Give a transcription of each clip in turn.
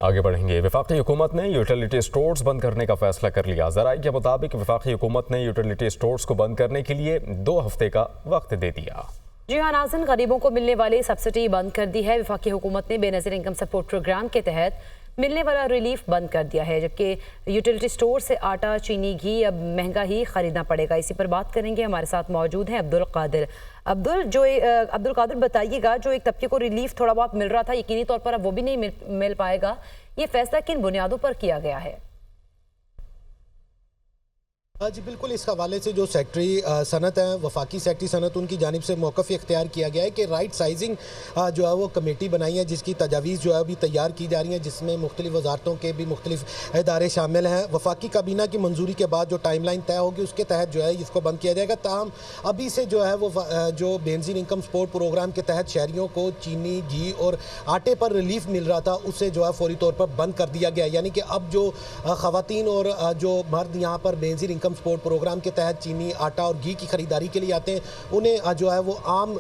आगे बढ़ेंगे। वफाकी हुकूमत ने यूटिलिटी स्टोर्स बंद करने का फैसला कर लिया। ज़राए के मुताबिक वफाकी हुकूमत ने यूटिलिटी स्टोर्स को बंद करने के लिए 2 हफ्ते का वक्त दे दिया। जी हाँ नाज़रीन, गरीबों को मिलने वाली सब्सिडी बंद कर दी है। वफाकी हुकूमत ने बेनज़ीर इनकम सपोर्ट प्रोग्राम के तहत मिलने वाला रिलीफ बंद कर दिया है, जबकि यूटिलिटी स्टोर से आटा, चीनी, घी अब महंगा ही खरीदना पड़ेगा। इसी पर बात करेंगे। हमारे साथ मौजूद हैं अब्दुल कादिर। अब्दुल कादिर, बताइएगा, जो एक तबके को रिलीफ थोड़ा बहुत मिल रहा था, यकीनी तौर पर अब वो भी नहीं मिल पाएगा। ये फैसला किन बुनियादों पर किया गया है? जी बिल्कुल, इस हवाले से जो सेक्रेटरी सनत है, वफाकी सेक्रेटरी सनत, उनकी जानिब से मौक़िफ़ इख्तियार किया गया है कि राइट साइजिंग जो है वो कमेटी बनाई है, जिसकी तजावीज़ जो है अभी तैयार की जा रही हैं, जिसमें मुख्तलिफ़ वजारतों के भी मुख्तलिफ़ इदारे शामिल हैं। वफाकी काबीना की मंजूरी के बाद जो टाइमलाइन तय होगी उसके तहत जो है इसको बंद किया जाएगा। ताहम अभी से जो है वो जो बेनज़ीर इनकम सपोर्ट प्रोग्राम के तहत शहरियों को चीनी, घी और आटे पर रिलीफ मिल रहा था, उसे जो है फौरी तौर पर बंद कर दिया गया। यानी कि अब जो ख़वातीन और जो मर्द यहाँ पर बेनज़ीर इनकम सपोर्ट प्रोग्राम के तहत चीनी, आटा और घी की खरीदारी के लिए आते हैं, उन्हें जो है वो आम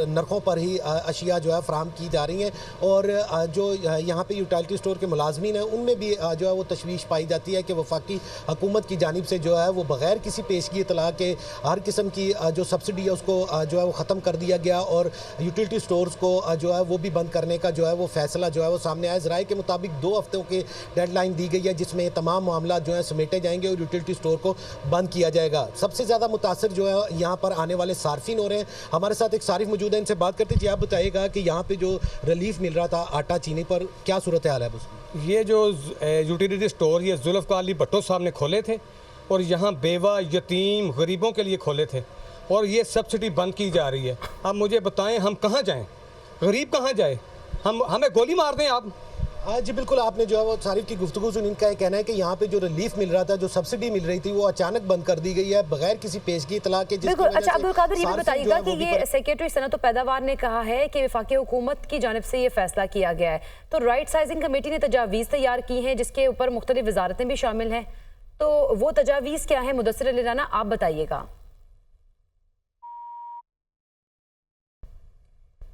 नरखों पर ही अशिया जो है फराहम की जा रही हैं। और जो यहाँ पे यूटिलिटी स्टोर के मुलाजमीन हैं, उनमें भी जो है वो तशवीश पाई जाती है कि वफाकी हुकूमत की जानिब से जो है वो बग़ैर किसी पेशगी इतला के हर किस्म की जो सब्सिडी है उसको जो है वो ख़त्म कर दिया गया और यूटिलिटी स्टोर्स को जो है वो भी बंद करने का जो है वो फैसला जो है वो सामने आया। ज़राए के मुताबिक 2 हफ्तों की डेडलाइन दी गई है, जिसमें तमाम मामला जो है समेटे जाएंगे और यूटिलिटी स्टोर को बंद किया जाएगा। सबसे ज़्यादा मुतासर जो है यहाँ पर आने वाले सार्फिन हो रहे हैं। हमारे साथ एक सारिफ मौजूद है, इनसे बात करते हैं। जी आप बताइएगा कि यहाँ पे जो रिलीफ मिल रहा था आटा, चीनी पर, क्या सूरत हाल है? ये जो यूटिलिटी स्टोर ये जुल्फ़िकार अली भुट्टो साहब ने खोले थे और यहाँ बेवा, यतीम, गरीबों के लिए खोले थे और ये सब्सिडी बंद की जा रही है। अब मुझे बताएं, हम कहाँ जाएँ? गरीब कहाँ जाए? हमें गोली मार दें आप? जी बिल्कुल, आपने जो है वो सारिफ की गुफ्तगू सुन, इनका कहना है कि यहाँ पे जो रिलीफ मिल रहा था, जो सब्सिडी मिल रही थी, वो अचानक बंद कर दी गई है बगैर किसी पेशगी इतला के। बिल्कुल। अच्छा अब्दुल कादिर, ये भी बताइएगा कि ये सेक्रेटरी सनत और पैदावार ने कहा है कि वफाकी हुकूमत की जानिब से ये फैसला किया गया है, तो राइट साइजिंग कमेटी ने तजावीज़ तैयार की हैं जिसके ऊपर मुख्तलिफ वजारतें भी शामिल हैं, तो वो तजावीज़ क्या है? मुदस्सिर अली राना, आप बताइएगा।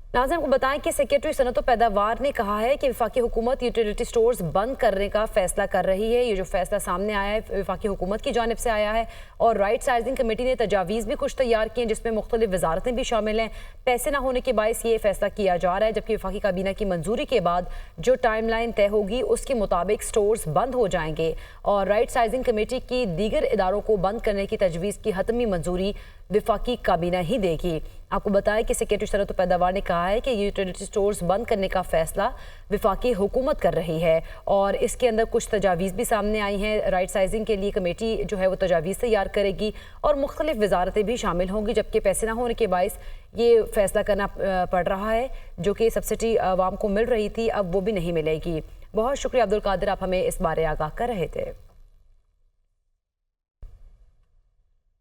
नाज़रीन को बताएं कि सेक्रेटरी सनत और पैदावार ने कहा है कि वफाकी हुकूमत यूटिलिटी स्टोर्स बंद करने का फैसला कर रही है। ये जो फैसला सामने आया है वफाकी हुकूमत की जानिब से आया है और राइट साइजिंग कमेटी ने तजावीज़ भी कुछ तैयार की हैं, जिसमें मुख्तलिफ वजारतें भी शामिल हैं। पैसे ना होने के बायस ये फैसला किया जा रहा है, जबकि वफाकी काबीना की मंजूरी के बाद जो टाइम लाइन तय होगी उसके मुताबिक स्टोर्स बंद हो जाएंगे और राइट साइजिंग कमेटी की दीगर इदारों को बंद करने की तजवीज़ की हतमी मंजूरी वफाकी काबीना ही देगी। आपको बताया कि सेक्रेटरी सनत और पैदावार ने कहा है कि यूटिलिटी स्टोर्स बंद करने का फैसला वफाकी हुकूमत कर रही है और इसके अंदर कुछ तजावीज़ भी सामने आई हैं। राइट साइजिंग के लिए कमेटी जो है वो तजावीज़ तैयार करेगी और मुख्तलिफ वजारतें भी शामिल होंगी, जबकि पैसे ना होने के बायस ये फैसला करना पड़ रहा है। जो कि सब्सिडी आवाम को मिल रही थी, अब वो भी नहीं मिलेगी। बहुत शुक्रिया अब्दुल कादिर, आप हमें इस बारे आगाह कर रहे थे।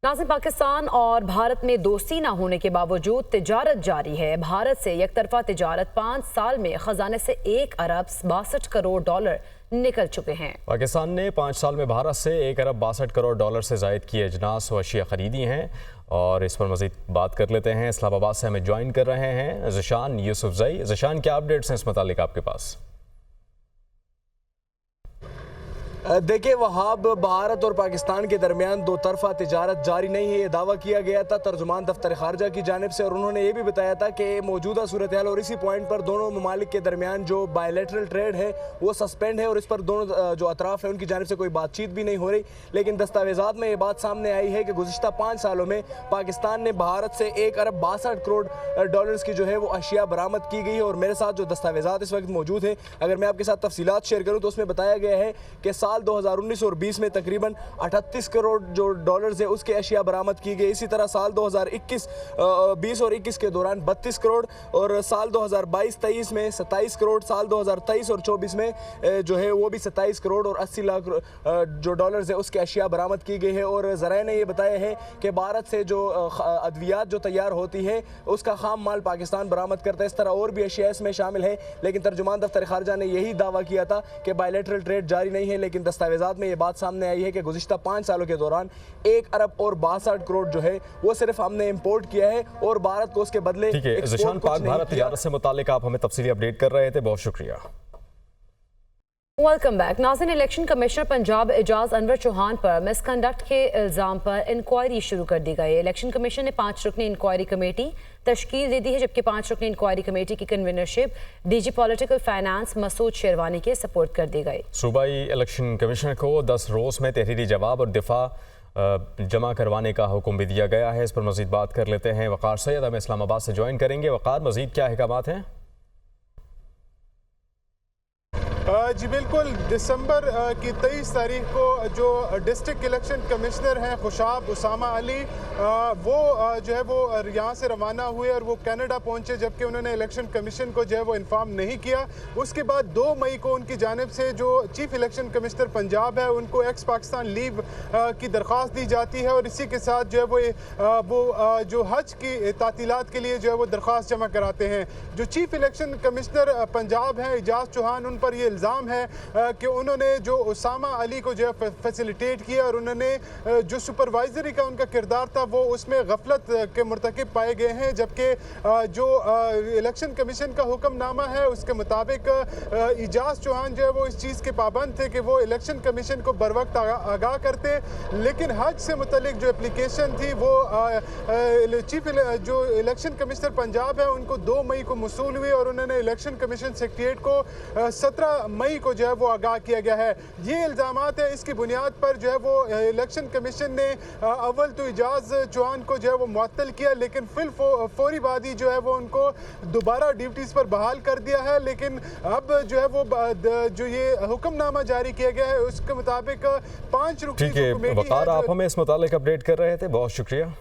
नाज़रीन, पाकिस्तान और भारत में दोस्ती न होने के बावजूद तिजारत जारी है। भारत से एकतरफा तिजारत 5 साल में खजाने से 1 अरब 62 करोड़ डॉलर निकल चुके हैं। पाकिस्तान ने 5 साल में भारत से 1 अरब 62 करोड़ डॉलर से ज़ायद की अजनास व अशिया खरीदी हैं और इस पर मज़ीद बात कर लेते हैं। इस्लामाबाद से हमें ज्वाइन कर रहे हैं ज़शान यूसुफजई। ज़शान, क्या अपडेट्स हैं इस मुतालिक आपके पास? देखिए वहाब, भारत और पाकिस्तान के दरमियान 2 तरफा तिजारत जारी नहीं है, ये दावा किया गया था तर्जुमान दफ्तर खारजा की जानिब से और उन्होंने ये भी बताया था कि मौजूदा सूरत हाल और इसी पॉइंट पर दोनों ममालिक के दरमियान जो बायलैटरल ट्रेड है वो सस्पेंड है और इस पर दोनों जो अतराफ़ है उनकी जानिब से कोई बातचीत भी नहीं हो रही। लेकिन दस्तावेज़ात में ये बात सामने आई है कि गुज़िश्ता 5 सालों में पाकिस्तान ने भारत से 1 अरब 62 करोड़ डॉलर्स की जो है वो अशिया बरामद की गई है और मेरे साथ जो दस्तावेज़ात इस वक्त मौजूद हैं, अगर मैं आपके साथ तफसीलात शेयर करूँ तो उसमें बताया गया है कि साल 2019 और 20 में तकरीबन 38 करोड़ जो डॉलर्स है उसके अशिया बरामद की गई। इसी तरह साल 2021 20 और 21 के दौरान 32 करोड़ और साल 2022-23 में 27 करोड़, साल 2023 और 24 में जो है वो भी 27 करोड़ और 80 लाख जो डॉलर्स है उसके अशिया बरामद की गई है। और ज़राए ने ये बताया है कि भारत से जो अद्वियात जो तैयार होती है उसका खाम माल पाकिस्तान बरामद करता है। इस तरह और भी अशिया इसमें शामिल है, लेकिन तर्जुमान दफ्तर खारजा ने यही दावा किया था कि बायलैटरल ट्रेड जारी नहीं है। लेकिन दस्तावेज़ात में ये बात सामने आई है कि गुज़िश्ता 5 सालों के दौरान 1 अरब और 62 करोड़ जो है वो सिर्फ हमने इंपोर्ट किया है और भारत को उसके बदले। ठीक है ज़शान, पाक भारत तिजारत से मुतालिक आप हमें तफसीली अपडेट कर रहे थे, बहुत शुक्रिया। Welcome back. नाज़रीन, इलेक्शन कमिश्नर पंजाब एजाज अनवर चौहान पर मिसकंडक्ट के इल्ज़ाम पर इंक्वायरी शुरू कर दी गई है। इलेक्शन कमीशन ने 5 रुकनी इंक्वायरी कमेटी तश्कील दे दी है, जबकि 5 रुकनी इंक्वायरी कमेटी की convenership DG political finance Masood Sherwani के सपोर्ट कर दी गई। सूबाई इलेक्शन कमिश्नर को 10 रोज़ में तहरीरी जवाब और दिफा जमा करवाने का हुक्म भी दिया गया है। इस पर मजीद बात कर लेते हैं। वक़ार सैयद हमें इस्लामाबाद से ज्वाइन करेंगे। वक़ार, मजीद क्या अहकामात हैं? जी बिल्कुल, दिसंबर की 23 तारीख को जो डिस्ट्रिक्ट इलेक्शन कमिश्नर हैं खुशाब उसामा अली, वो जो है वो यहाँ से रवाना हुए और वो कनाडा पहुँचे, जबकि उन्होंने इलेक्शन कमीशन को जो है वो इन्फॉर्म नहीं किया। उसके बाद 2 मई को उनकी जानिब से जो चीफ इलेक्शन कमिश्नर पंजाब है उनको एक्स पाकिस्तान लीव की दरख्वास्त दी जाती है और इसी के साथ जो है वो जो हज की तातीलात के लिए जो है वो दरख्वास्त जमा कराते हैं। जो चीफ इलेक्शन कमिश्नर पंजाब हैं एजाज चौहान, उन पर ये इल्ज़ाम है कि उन्होंने जो उसामा अली को जो है फैसिलिटेट किया और उन्होंने जो सुपरवाइजरी का उनका किरदार था वो उसमें गफलत के मुर्तकिब पाए गए हैं। जबकि जो इलेक्शन कमीशन का हुक्मनामा है उसके मुताबिक एजाज चौहान जो है वो इस चीज़ के पाबंद थे कि वो इलेक्शन कमीशन को बर वक्त आगाह करते, लेकिन हज से मुतलिक जो एप्लीकेशन थी वो चीफ जो इलेक्शन कमिश्नर पंजाब है उनको 2 मई को मसूल हुई और उन्होंने इलेक्शन कमीशन सेक्रेटरीट को 17 मई को जो है वो आगाह किया गया है। ये इल्ज़ामात है, इसकी बुनियाद पर जो है वो इलेक्शन कमीशन ने अव्वल तो एजाज चौहान को जो है वो मुअत्तल किया, लेकिन फिर फौरी बाद ही जो है वो उनको दोबारा ड्यूटीज़ पर बहाल कर दिया है। लेकिन अब जो है वो जो ये हुक्मनामा जारी किया गया है उसके मुताबिक 5 रुकनी ठीक है वक़ार, आप हमें इस मुतालिक अपडेट कर रहे थे, बहुत शुक्रिया।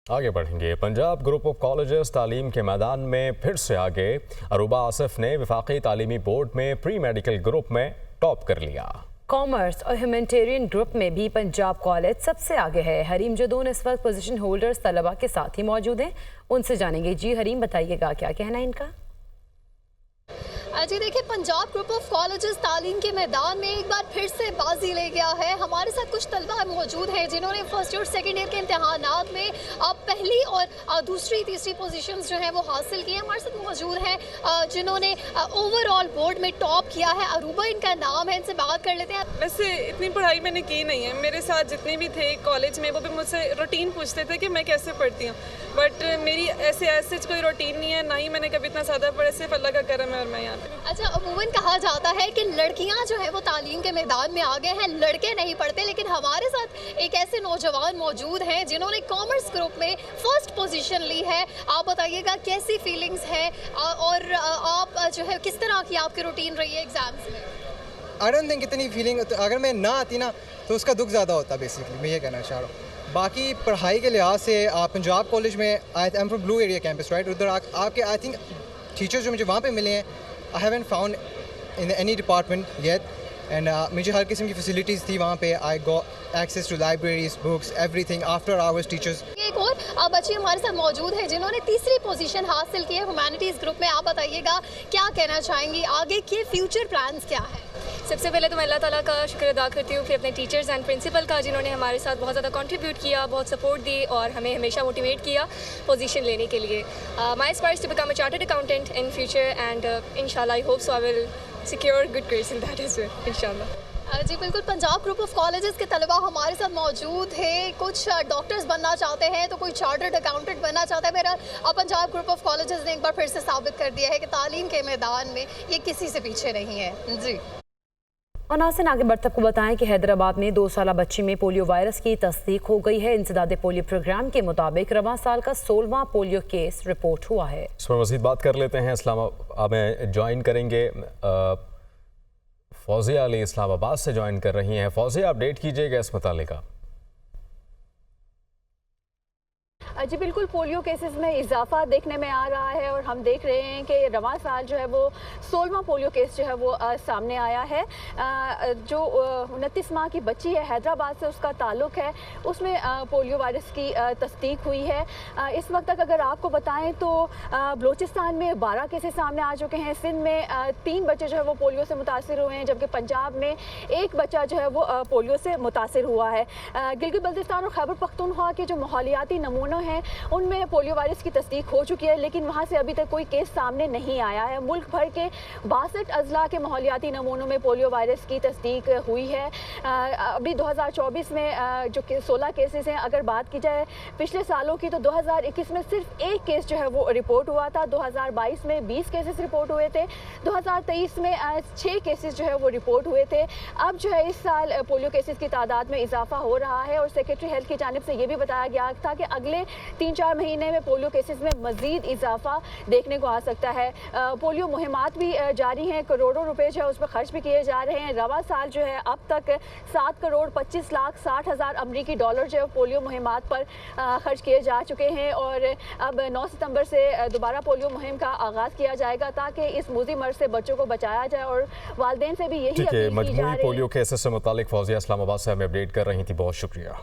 आगे बढ़ेंगे। पंजाब ग्रुप ऑफ कॉलेजेस तालीम के मैदान में फिर से आगे। अरूबा आसिफ ने वफाकी तालीमी बोर्ड में प्री मेडिकल ग्रुप में टॉप कर लिया। कॉमर्स और ह्यूमैनिटेरियन ग्रुप में भी पंजाब कॉलेज सबसे आगे है। हरीम जदून इस वक्त पोजीशन होल्डर्स तलबा के साथ ही मौजूद हैं, उनसे जानेंगे। जी हरीम, बताइएगा क्या कहना है इनका? जी देखिए, पंजाब ग्रुप ऑफ कॉलेजेस तालीम के मैदान में एक बार फिर से बाजी ले गया है। हमारे साथ कुछ तलबा मौजूद हैं जिन्होंने फर्स्ट ईयर सेकेंड ईयर के इम्तहानात में पहली और दूसरी तीसरी पोजीशंस जो हैं वो हासिल की हैं। हमारे साथ मौजूद हैं जिन्होंने ओवरऑल बोर्ड में टॉप किया है। अरूबा इनका नाम है, इनसे बात कर लेते हैं। वैसे इतनी पढ़ाई मैंने की नहीं है, मेरे साथ जितने भी थे कॉलेज में वो भी मुझसे रूटीन पूछते थे कि मैं कैसे पढ़ती हूँ, बट मेरी ऐसे कोई रूटीन नहीं है, ना ही मैंने कभी इतना ज़्यादा पढ़ा, सिर्फ अल्लाह का करम है और मैं यहाँ पे। अच्छा, अमूमन कहा जाता है कि लड़कियां जो है वो तालीम के मैदान में आगे हैं, लड़के नहीं पढ़ते, लेकिन हमारे साथ एक ऐसे नौजवान मौजूद हैं जिन्होंने कॉमर्स ग्रुप में फर्स्ट पोजीशन ली है। आप बताइएगा कैसी फीलिंग्स है और आप जो है किस तरह की आपकी रूटीन रही है एग्जाम्स में? आई डोंट थिंक इतनी फीलिंग, अगर मैं ना आती ना तो उसका दुख ज़्यादा होता। बेसिकली मैं ये कहना चाह रहा हूँ। बाकी पढ़ाई के लिहाज से पंजाब कॉलेज में I am from blue area campus right, उधर आपके आई थिंक टीचर्स जो मुझे वहाँ पे मिले हैं, I haven't found in any department yet, and मुझे हर किस्म की फैसिलिटीज़ थी वहाँ पे। I got access to libraries, books, everything, after hours teachers. एक और बच्ची हमारे साथ मौजूद है जिन्होंने तीसरी पोजीशन हासिल की है ह्यूमैनिटीज़ ग्रुप में। आप बताइएगा क्या कहना चाहेंगी, आगे के फ्यूचर प्लान्स क्या है? सबसे पहले तो मैं अल्लाह ताला का शुक्र अदा करती हूँ कि अपने टीचर्स एंड प्रिंसिपल का, जिन्होंने हमारे साथ बहुत ज़्यादा कंट्रीब्यूट किया, बहुत सपोर्ट दी और हमें हमेशा मोटिवेट किया पोजीशन लेने के लिए। My aspires to become a chartered accountant in future and इंशाल्लाह I hope so I will secure good grades in that as well इंशाल्लाह। जी बिल्कुल, पंजाब ग्रुप ऑफ कॉलेजेस के तलबा हमारे साथ मौजूद है। कुछ डॉक्टर्स बनना चाहते हैं तो कोई चार्टर्ड अकाउंटेंट बनना चाहता है। मेरा पंजाब ग्रुप ऑफ कॉलेजेस ने एक बार फिर से साबित कर दिया है कि तालीम के मैदान में ये किसी से पीछे नहीं है। जी और नाज़रीन, आगे बढ़ते आपको बताएं कि हैदराबाद में 2 साला बच्ची में पोलियो वायरस की तस्दीक हो गई है। इंसदादे पोलियो प्रोग्राम के मुताबिक रवां साल का 16वां पोलियो केस रिपोर्ट हुआ है। इस पर मज़ीद बात कर लेते हैं। इस्लामाबाद में ज्वाइन करेंगे फौजिया अली, इस्लामाबाद से ज्वाइन कर रही हैं। फौजिया, अपडेट कीजिएगा इस मुतालिक। जी बिल्कुल, पोलियो केसेस में इजाफा देखने में आ रहा है और हम देख रहे हैं कि रवां साल जो है वो 16वां पोलियो केस जो है वो सामने आया है। जो 29 माह की बच्ची है, हैदराबाद से उसका ताल्लुक है, उसमें पोलियो वायरस की तस्दीक हुई है। इस वक्त तक अगर आपको बताएं तो बलूचिस्तान में 12 केसेस सामने आ चुके हैं। सिंध में 3 बच्चे जो है वो पोलियो से मुतासिर हुए हैं, जबकि पंजाब में 1 बच्चा जो है वो पोलियो से मुतासिर हुआ है। गिलगित बल्तिस्तान और खैबर पख्तूनख्वा के जो माहौलियाती नमूने हैं उनमें पोलियो वायरस की तस्दीक हो चुकी है, लेकिन वहाँ से अभी तक कोई केस सामने नहीं आया है। मुल्क भर के 62 अजला के माहौलियाती नमूनों में पोलियो वायरस की तस्दीक हुई है। अभी 2024 में जो 16 केसेस हैं, अगर बात की जाए पिछले सालों की, तो 2021 में सिर्फ एक केस जो है वो रिपोर्ट हुआ था, 2022 में 20 केसेस रिपोर्ट हुए थे, 2023 में 6 केसेस जो है वो रिपोर्ट हुए थे। अब जो है इस साल पोलियो केसेस की तादाद में इजाफा हो रहा है और सेक्रेटरी हेल्थ की जानिब से ये भी बताया गया था कि अगले 3-4 महीने में पोलियो केसेस में मजीद इजाफा देखने को आ सकता है। पोलियो मुहिमात भी जारी हैं, करोड़ों रुपए जो है उस पर खर्च भी किए जा रहे हैं। रवा साल जो है अब तक 7 करोड़ 25 लाख 60 हज़ार अमरीकी डॉलर जो है पोलियो मुहिमात पर खर्च किए जा चुके हैं और अब 9 सितंबर से दोबारा पोलियो मुहिम का आगाज़ किया जाएगा ताकि इस मूजी मर्ज से बच्चों को बचाया जाए और वालिदैन से भी यही अपील की जा रही है। मजमूई पोलियो केसेस से मुतालिक फौजिया इस्लामाबाद से हमें अपडेट कर रही थी, बहुत शुक्रिया।